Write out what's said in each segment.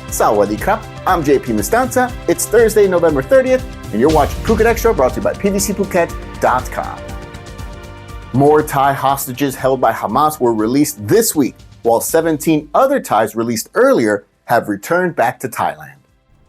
Sawadee krap, I'm JP Mestanza. It's Thursday, November 30th, and you're watching Phuket Extra, brought to you by PVCPhuket.com. More Thai hostages held by Hamas were released this week, while 17 other Thais released earlier have returned back to Thailand.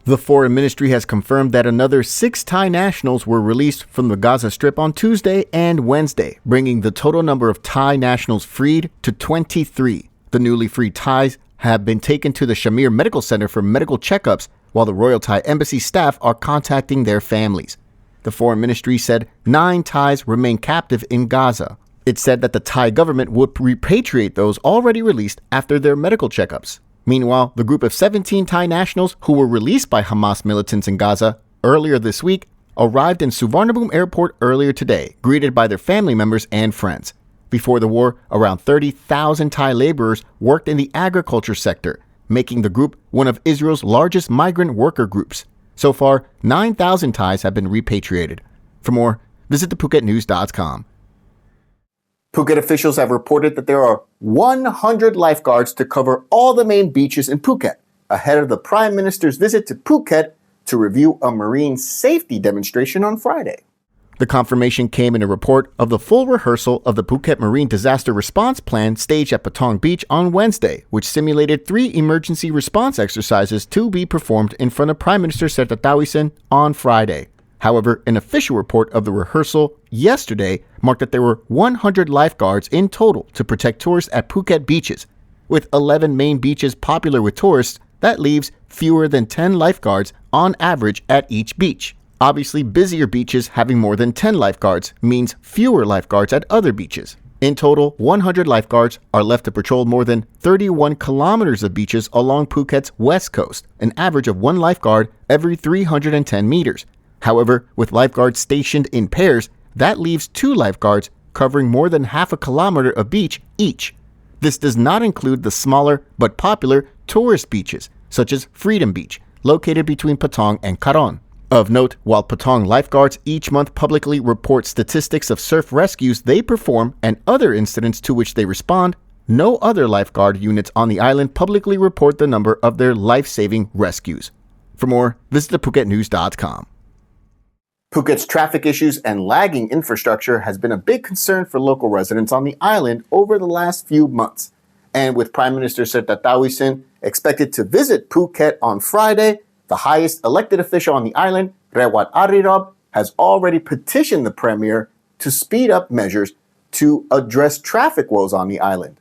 The Foreign Ministry has confirmed that another 6 Thai nationals were released from the Gaza Strip on Tuesday and Wednesday, bringing the total number of Thai nationals freed to 23. The newly freed Thais have been taken to the Shamir Medical Center for medical checkups, while the Royal Thai Embassy staff are contacting their families. The Foreign Ministry said 9 Thais remain captive in Gaza. It said that the Thai government would repatriate those already released after their medical checkups. Meanwhile, the group of 17 Thai nationals who were released by Hamas militants in Gaza earlier this week arrived in Suvarnabhumi Airport earlier today, greeted by their family members and friends. Before the war, around 30,000 Thai laborers worked in the agriculture sector, making the group one of Israel's largest migrant worker groups. So far, 9,000 Thais have been repatriated. For more, visit thephuketnews.com. Phuket officials have reported that there are 100 lifeguards to cover all the main beaches in Phuket, ahead of the Prime Minister's visit to Phuket to review a marine safety demonstration on Friday. The confirmation came in a report of the full rehearsal of the Phuket Marine Disaster Response Plan staged at Patong Beach on Wednesday, which simulated 3 emergency response exercises to be performed in front of Prime Minister Srettha Thavisin on Friday. However, an official report of the rehearsal yesterday marked that there were 100 lifeguards in total to protect tourists at Phuket beaches. With 11 main beaches popular with tourists, that leaves fewer than 10 lifeguards on average at each beach. Obviously, busier beaches having more than 10 lifeguards means fewer lifeguards at other beaches. In total, 100 lifeguards are left to patrol more than 31 kilometers of beaches along Phuket's west coast, an average of 1 lifeguard every 310 meters. However, with lifeguards stationed in pairs, that leaves 2 lifeguards covering more than half a kilometer of beach each. This does not include the smaller but popular tourist beaches, such as Freedom Beach, located between Patong and Karon. Of note, while Patong lifeguards each month publicly report statistics of surf rescues they perform and other incidents to which they respond, no other lifeguard units on the island publicly report the number of their life-saving rescues. For more, visit thephuketnews.com. Phuket's traffic issues and lagging infrastructure has been a big concern for local residents on the island over the last few months. And with Prime Minister Srettha Thavisin expected to visit Phuket on Friday, the highest elected official on the island, Rewat has already petitioned the Premier to speed up measures to address traffic woes on the island.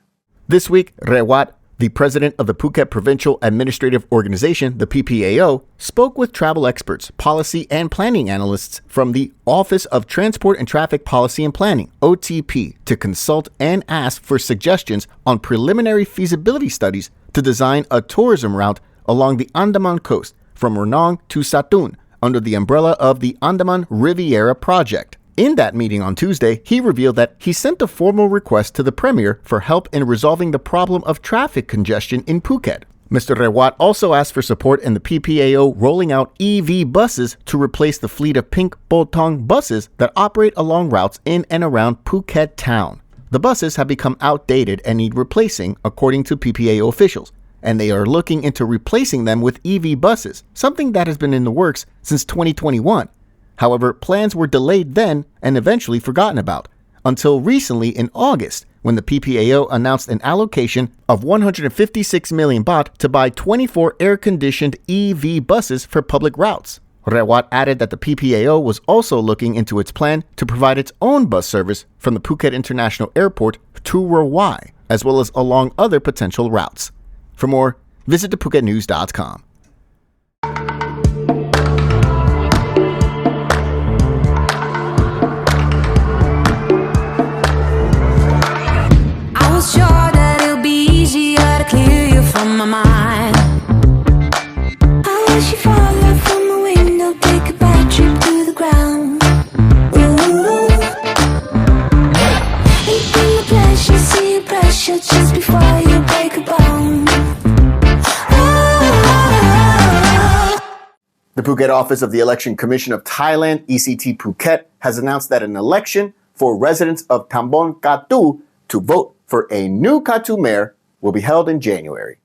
This week, Rewat, the president of the Phuket Provincial Administrative Organization, the PPAO, spoke with travel experts, policy and planning analysts from the Office of Transport and Traffic Policy and Planning, OTP, to consult and ask for suggestions on preliminary feasibility studies to design a tourism route along the Andaman coast from Ranong to Satun under the umbrella of the Andaman Riviera Project. In that meeting on Tuesday, he revealed that he sent a formal request to the Premier for help in resolving the problem of traffic congestion in Phuket. Mr. Rewat also asked for support in the PPAO rolling out EV buses to replace the fleet of pink Botong buses that operate along routes in and around Phuket town. The buses have become outdated and need replacing, according to PPAO officials, and they are looking into replacing them with EV buses, something that has been in the works since 2021. However, plans were delayed then and eventually forgotten about, until recently in August, when the PPAO announced an allocation of 156 million baht to buy 24 air-conditioned EV buses for public routes. Rewat added that the PPAO was also looking into its plan to provide its own bus service from the Phuket International Airport to Rewat, as well as along other potential routes. For more, visit thephuketnews.com. Sure that it'll be easier to clear you from my mind. I wish you fall out from a window, take a bad trip to the ground. Ooh. And in the pleasure, see your pressure just before you break a bone. The Phuket office of the Election Commission of Thailand, ECT Phuket, has announced that an election for residents of Tambon Katu to vote for a new Kathu Mayor will be held in January.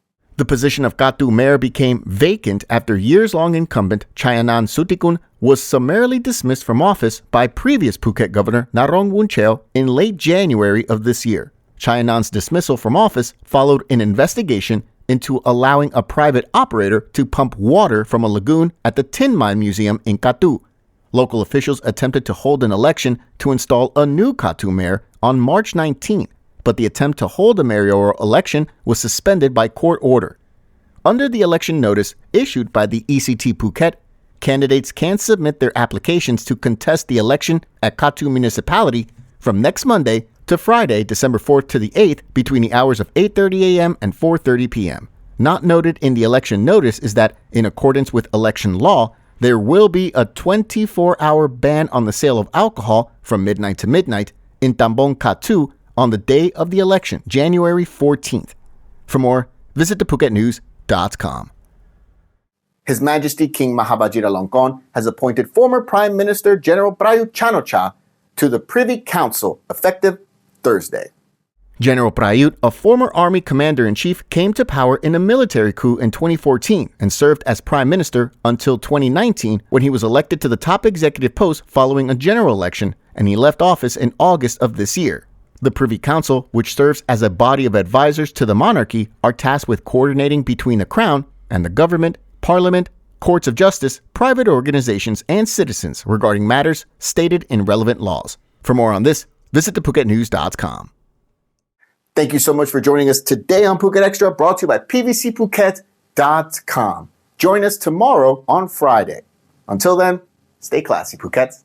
The position of Kathu Mayor became vacant after years-long incumbent Chayanan Sutikun was summarily dismissed from office by previous Phuket Governor Narong Wuncheo in late January of this year. Chayanan's dismissal from office followed an investigation into allowing a private operator to pump water from a lagoon at the Tin Mine Museum in Katu. Local officials attempted to hold an election to install a new Kathu mayor on March 19, but the attempt to hold a mayoral election was suspended by court order. Under the election notice issued by the ECT Phuket, candidates can submit their applications to contest the election at Katu Municipality from next Monday to Friday, December 4th to the 8th between the hours of 8:30 a.m. and 4:30 p.m. Not noted in the election notice is that, in accordance with election law, there will be a 24-hour ban on the sale of alcohol from midnight to midnight in Tambong Katu on the day of the election, January 14th. For more, visit thephuket.news.com. His Majesty King Maha Vajiralongkorn has appointed former Prime Minister General Prayut Chan-o-cha to the Privy Council effective Thursday. General Prayut, a former army commander-in-chief, came to power in a military coup in 2014 and served as prime minister until 2019 when he was elected to the top executive post following a general election, and he left office in August of this year. The Privy Council, which serves as a body of advisors to the monarchy, are tasked with coordinating between the Crown and the government, parliament, courts of justice, private organizations, and citizens regarding matters stated in relevant laws. For more on this, visit thephuket.news.com. Thank you so much for joining us today on Phuket Extra, brought to you by pvcphuket.com. Join us tomorrow on Friday. Until then, stay classy, Phuket.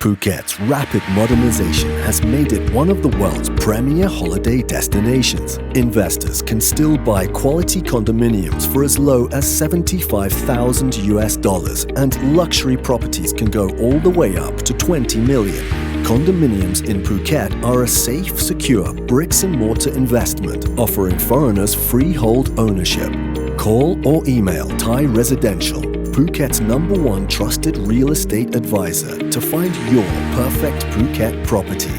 Phuket's rapid modernization has made it one of the world's premier holiday destinations. Investors can still buy quality condominiums for as low as $75,000 and luxury properties can go all the way up to 20 million. Condominiums in Phuket are a safe, secure bricks-and-mortar investment offering foreigners freehold ownership. Call or email Thai Residential, Phuket's #1 trusted real estate advisor, to find your perfect Phuket property.